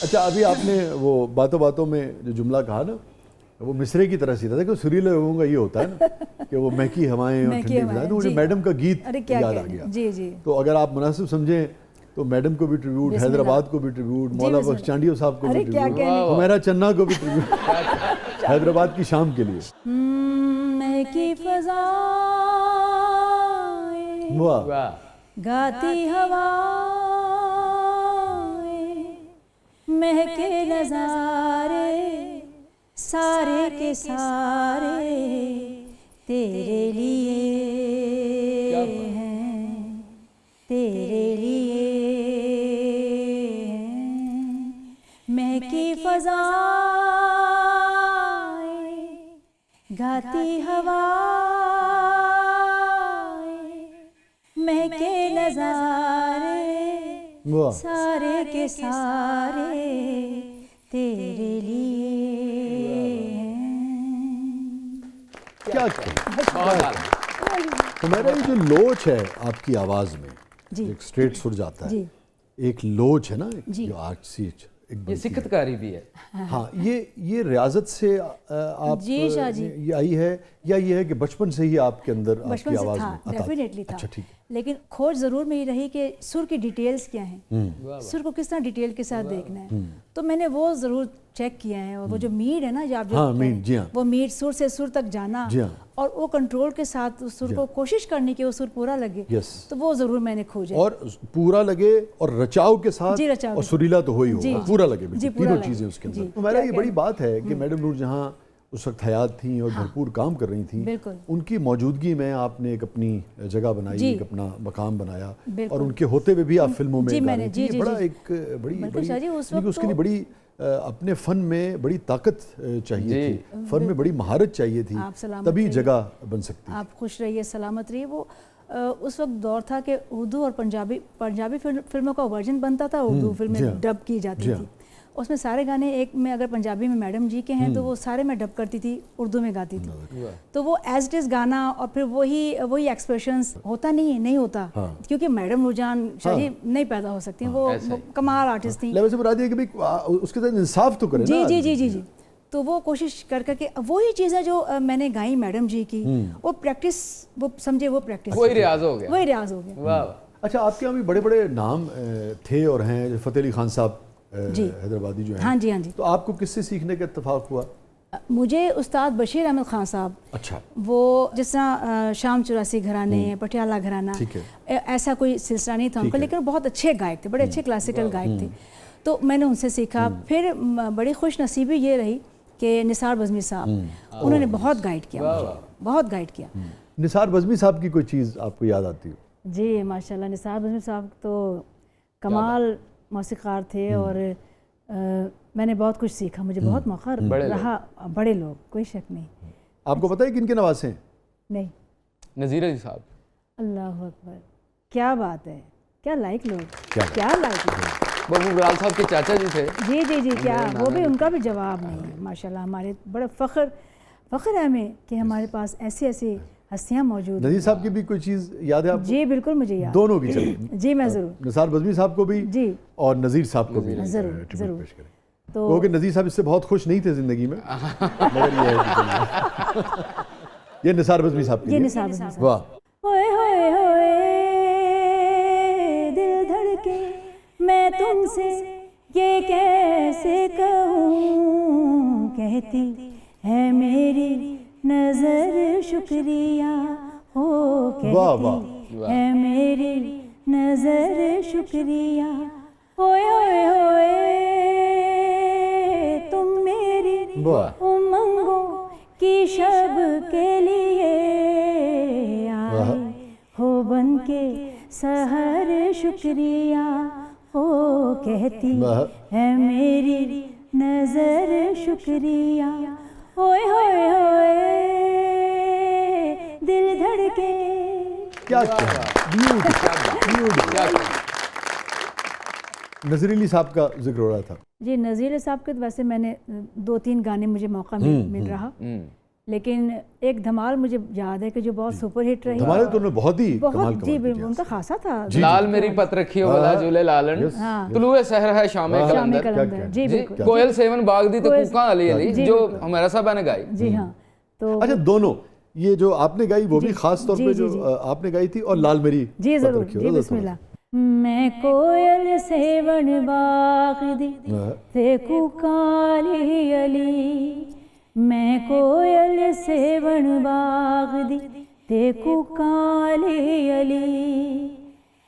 अच्छा, अभी आपने वो बातों बातों में जो जुमला कहा ना, वो मिसरे की तरह सीधा था कि सुरीले लोगों का ये होता है ना कि वो महकी हवाएं और ठंडी फिजाएं, तो मुझे मैडम का गीत याद आ गया। जी जी। तो अगर आप मुनासिब समझें तो मैडम को भी ट्रिब्यूट, हैदराबाद को भी ट्रिब्यूट, मौला बख्श चांडियो साहब को भी ट्रिब्यूट, हुमैरा चन्ना को भी ट्रिब्यूट हैदराबाद की शाम के लिए। महकी फज़ाएं, गाती हवाएं, महके नज़ारे सारे के सारे तेरे लिए हैं, तेरे लिए हैं। महकी फज़ाएं, गाती हवाएं, महके नज़ारे सारे के सारे तेरे लिए हैं। क्या हमारा ये जो लोच है आपकी आवाज़ में, एक स्ट्रेट सुर जाता है, एक लोच है ना, जो आर्च सी ये सिकतकारी भी है। हाँ, ये रियाजत से आप ये आई है या ये है कि बचपन से ही आपके अंदर आपकी आवाज़ में? डेफिनेटली था। अच्छा, ठीक है। लेकिन खोज ज़रूर मेरी रही कि सुर की डिटेल्स क्या हैं, सुर को किस तरह डिटेल के साथ देखना है। तो मैंने वो ज़रूर चेक किया है। और वो जो मीड है ना, जो आप जो वो मीड सुर से सुर तक जाना और वो कंट्रोल के साथ उस सुर को कोशिश करने की वो सुर पूरा लगे, तो वो ज़रूर मैंने खोजा। और पूरा लगे और रचाव के साथ और सुरीला तो हो ही होगा, पूरा लगे, तीनों चीज़ें उसके अंदर। तो मेरा ये बड़ी बात है कि मैडम नूर जहाँ उस वक्त हयात थी और भरपूर काम कर रही थी, उनकी मौजूदगी में आपने एक अपनी जगह बनाई, एक अपना मकाम बनाया, और उनके होते हुए भी आप फिल्मों में गा रही थी। बड़ा एक बड़ी उसके लिए बड़ी अपने फ़न में बड़ी ताकत चाहिए थी, फ़न में बड़ी महारत चाहिए थी, तभी जगह बन सकती। आप खुश रहिए, सलामत रहिए। वो उस वक्त दौर था कि उर्दू और पंजाबी फिल्मों का वर्जन बनता था, उर्दू फिल्में डब की जाती थी। उसमें सारे गाने एक में अगर पंजाबी में मैडम जी के हैं तो वो सारे मैं डब करती थी, उर्दू में गाती थी। तो वो एज इट इज़ गाना और फिर वही एक्सप्रेशंस होता नहीं होता, क्योंकि मैडम नूरजान शाही नहीं पैदा हो सकती, वो कमाल आर्टिस्ट थी। उसके साथ इंसाफ तो करें। जी जी जी जी जी। तो वो कोशिश करके वही चीज़ें जो मैंने गाई मैडम जी की, वो प्रैक्टिस, वो समझे, वो प्रैक्टिस, वही रियाज हो गया, वही रियाज हो गया। अच्छा, आपके यहाँ भी बड़े बड़े नाम थे और हैं, फतेह अली खान साहब हैदराबादी जो हैं। हाँ जी, हाँ जी। तो आपको किससे सीखने का इत्तेफाक हुआ? मुझे उस्ताद बशीर अहमद खान साहब, अच्छा, वो जिस तरह शाम 84 घराने, पटियाला घराना, ऐसा कोई सिलसिला नहीं था उनका, लेकिन बहुत अच्छे गायक थे, बड़े अच्छे क्लासिकल गायक थे। तो मैंने उनसे सीखा। फिर बड़ी खुश नसीबी ये रही कि निसार बज़मी साहब, उन्होंने बहुत गाइड किया, बहुत गाइड किया। निसार बज़मी साहब की कोई चीज़ आपको याद आती हो? जी माशाल्लाह, निसार बज़मी साहब तो कमाल मौसीक़ार थे और मैंने बहुत कुछ सीखा, मुझे बहुत मौका रहा। बड़े लोग, कोई शक नहीं। आपको पता है किनके नवासे हैं? नहीं। नज़ीर अली साहब। अल्लाह अकबर, क्या बात है, क्या लाइक लोग, क्या लाइक लोग। बाबू बिलाल साहब के चाचा जी थे। जी जी जी, क्या वो भी, उनका भी जवाब नहीं है। माशाल्लाह, हमारे बड़ा फ़ख्र है हमें कि हमारे पास ऐसी हस्तियाँ मौजूद। नज़ीर साहब की भी कोई चीज़ याद है आपको? जी बिल्कुल, मुझे याद। दोनों की चलिए। जी मैं ज़रूर, निसार बज़मी साहब को भी जी और नज़ीर साहब को भी ज़रूर ज़रूर। तो क्योंकि नज़ीर साहब इससे बहुत खुश नहीं थे ज़िंदगी में, मगर ये है ये निसार बज़मी साहब के लिए। वाह। ओए होए होए दिल धड़के, मैं तुमसे ये कैसे कहूँ, कहती है मेरी नजर शुक्रिया, हो कहती है मेरी नजर शुक्रिया। ओए ओए होए तुम मेरी उमंगों की शब के लिए आए हो बन के सहर शुक्रिया, हो कहती है मेरी नजर शुक्रिया। होए होए होए दिल धड़के। क्या नज़ीर अली साहब का जिक्र हो रहा था। जी, नज़ीर साहब के वैसे मैंने 2-3 गाने मुझे मौका मिल रहा। लेकिन एक धमाल मुझे याद है कि जो बहुत सुपर हिट रही। धमाल तो उन्होंने बहुत ही कमाल जी उनका खासा था। लाल मेरी पत रखी हो बला झूले लालन, तुलुए सहर है शामे कलंदर, जी बिल्कुल। कोयल सेवन बाग दी तो कूका अली अली, जो हमारा साहब ने गाई। जी हाँ। तो अच्छा, दोनों ये जो आपने गाई वो भी खास तौर पे जो आपने गाई थी, और लाल मेरी जी जरूर, जी बिस्मिल्लाह। मैं कोयल सेवन बाग दी ते कूकाली अली, मैं कोयल सेवन बाग दी ते कूकाली अली,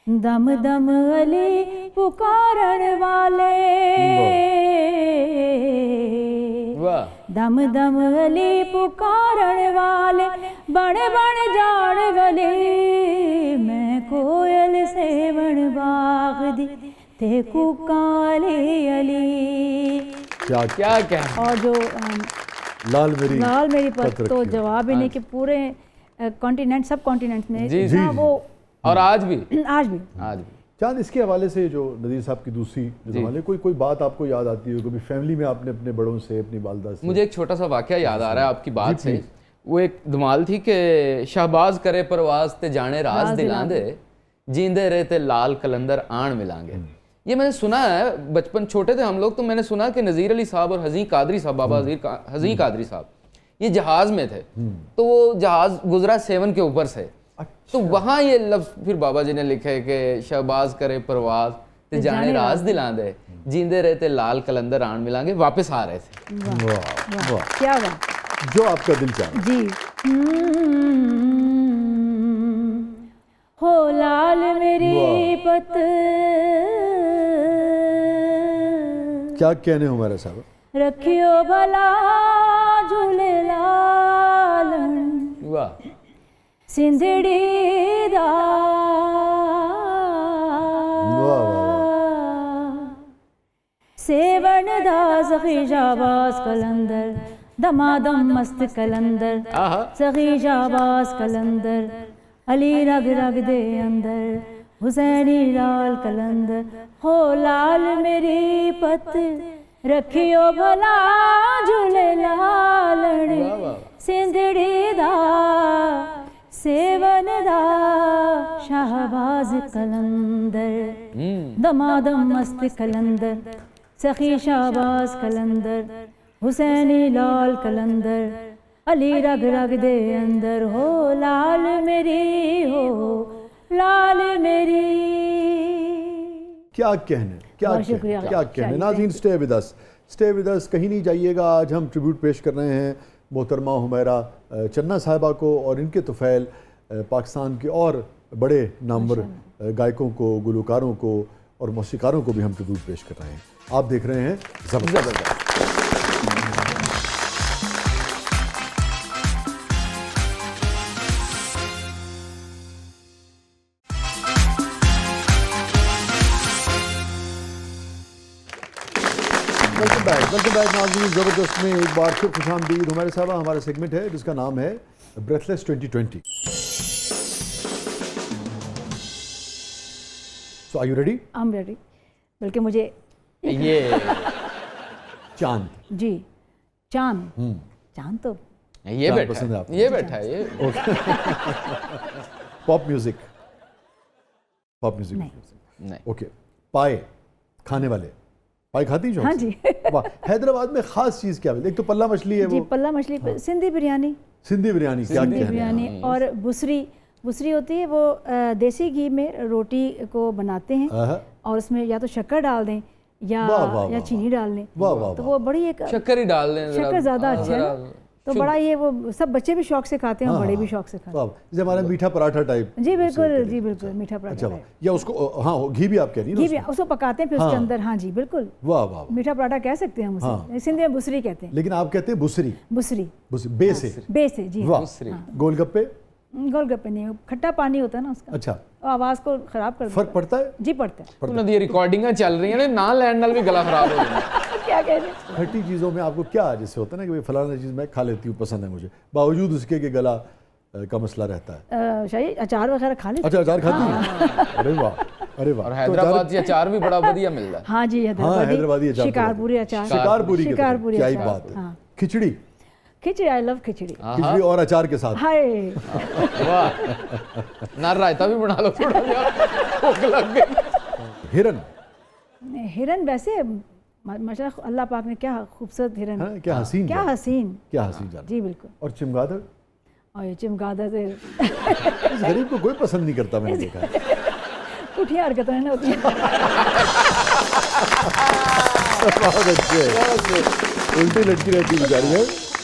दम दम अली पुकारन वाले, दम दम अली पुकारन वाले, बण बण जान वाले, मैं कोयल सेवन बाग दी ते कूकाली अली। क्या क्या क्या। और जो लाल मेरी पत तो जवाब ही नहीं कि पूरे कॉन्टिनेंट, सब कॉन्टिनेंट में जी, वो, और आज भी चांद, इसके हवाले से जो नज़ीर साहब की दूसरी हवाले, कोई बात आपको याद आती है, कभी फैमिली में आपने अपने बड़ों से, अपनी वालदा से? मुझे एक छोटा सा वाकया याद आ रहा है आपकी बात से। वो एक धमाल थी कि शहबाज करे परवाज ते जाने राज दिलांदे, जींदे रहे ते लाल कलंदर आन मिलांगे। ये मैंने सुना है, बचपन छोटे थे हम लोग तो मैंने सुना कि नज़ीर अली साहब और हज़ी कादरी साहब, बाबा हज़ी कादरी साहब, ये जहाज में थे, तो वो जहाज गुजरा सेवन के ऊपर से। तो वहाँ ये लफ्ज़ फिर बाबा जी ने लिखे कि शहबाज करे परवाज ते जाने राज दिलांदे, जींदे रहे ते लाल कलंदर आन मिलांगे, वापस आ रहे थे। वाह वाह, क्या बात, जो आपका दिल चाहे जी। हो लाल मेरी पत, क्या कहने हमारे साहब, रखियो भला झूले लालन, वाह, सिंधड़ी दा, सेवन दा सखी शाबाश कलंदर, दमादम मस्त कलंदर, सखी शाबाश कलंदर, अली रग रग दे अंदर, हुसैनी लाल कलंदर, हो लाल मेरी पत, रखियो भला झूले लालने, सिंधड़ी दा, सेवन दा, शाहबाज कलंदर, दमादम मस्त कलंदर, सखी शाहबाज कलंदर, हुसैनी लाल कलंदर, अली रग रग दे अंदर, हो लाल मेरी, हो लाल मेरी। क्या कहने, क्या कहने। नाज़रीन, स्टे विद अस, कहीं नहीं जाइएगा। आज हम ट्रिब्यूट पेश कर रहे हैं मोहतरमा हुमैरा चन्ना साहिबा को, और इनके तुफैल पाकिस्तान के और बड़े नामवर गायकों को, गुलकारों को और मौसीकारों को भी हम ट्रिब्यूट पेश कर रहे हैं। आप देख रहे हैं ज़बरदस्त। वेलकम बैक नाज़रीन, ज़बरदस्त में एक बार फिर खुशामदीद। हमारे साहब, हमारा सेगमेंट है जिसका नाम है breathless 2020। So are you ready? I am ready. बल्कि मुझे ये चांद, जी चांद, चांद तो ये बैठा पसंद है आपको? ये बैठा है ये। पॉप म्यूजिक नहीं। ओके, पाए खाने वाले, पाए खाती जो? हाँ जी। वाह, हैदराबाद में खास चीज़ क्या है? एक तो पल्ला मछली है, जी वो पल्ला मछली, हाँ। सिंधी बिरयानी, क्या बिरयानी और बुसरी होती है, वो देसी घी में रोटी को बनाते हैं और उसमें या तो शक्कर डाल दें या चीनी डाल दें, तो वो बड़ी एक शक्कर ही डाल दें, शक्कर ज़्यादा अच्छा है, तो बड़ा ये वो सब बच्चे भी शौक से खाते हैं और बड़े भी शौक से खाते हैं। जैसे हमारा मीठा पराठा टाइप। जी बिल्कुल मीठा पराठा। अच्छा, या उसको, हाँ, घी भी आप कह रही हैं, घी भी उसको पकाते हैं फिर उसके अंदर। हाँ जी बिल्कुल, वाह वाह, मीठा पराठा कह सकते हैं हम उसे, सिंधी में बुसरी कहते हैं। लेकिन आप कहते हैं बुसरी। बे से जी। गोलगप्पे नहीं, खट्टा पानी होता है ना उसका। अच्छा, आवाज को खराब कर फर्क पड़ता है? जी पड़ता है। उन्होंने ये रिकॉर्डिंग चल रही है ना लैंड नाल भी गला खराब हो गया। क्या कह रहे हैं? खट्टी चीज़ों में आपको क्या जैसे होता है ना कि फलाना चीज़ मैं खा लेती हूँ, पसंद है मुझे, बावजूद उसके कि गला का मसला रहता है? शायद अचार वगैरह खा लेते। अच्छा, अचार खाती हैं? अरे वाह। और हैदराबादी अचार भी बड़ा बढ़िया मिलता है। हाँ जी, हैदराबादी अचार, शिकारपुरी अचार, शिकारपुरी, क्या ही बात है। खिचड़ी, आई लव खिचड़ी। खिचड़ी और अचार के साथ। हाय वाह, ना रायता भी बना लो थोड़ा भूख लग गई। हिरन, हिरन वैसे माशाल्लाह अल्लाह पाक ने क्या खूबसूरत हिरन। हाँ, क्या हसीन, क्या हसीन, क्या हसीन जान। जी बिल्कुल। और चमगादड़, और ये चमगादड़ से इस गरीब को कोई पसंद नहीं करता, मैंने देखा है। कुठिया हरकतें ना होती हैं। बहुत अच्छे, उल्टी लटकी रहती बेचारी है।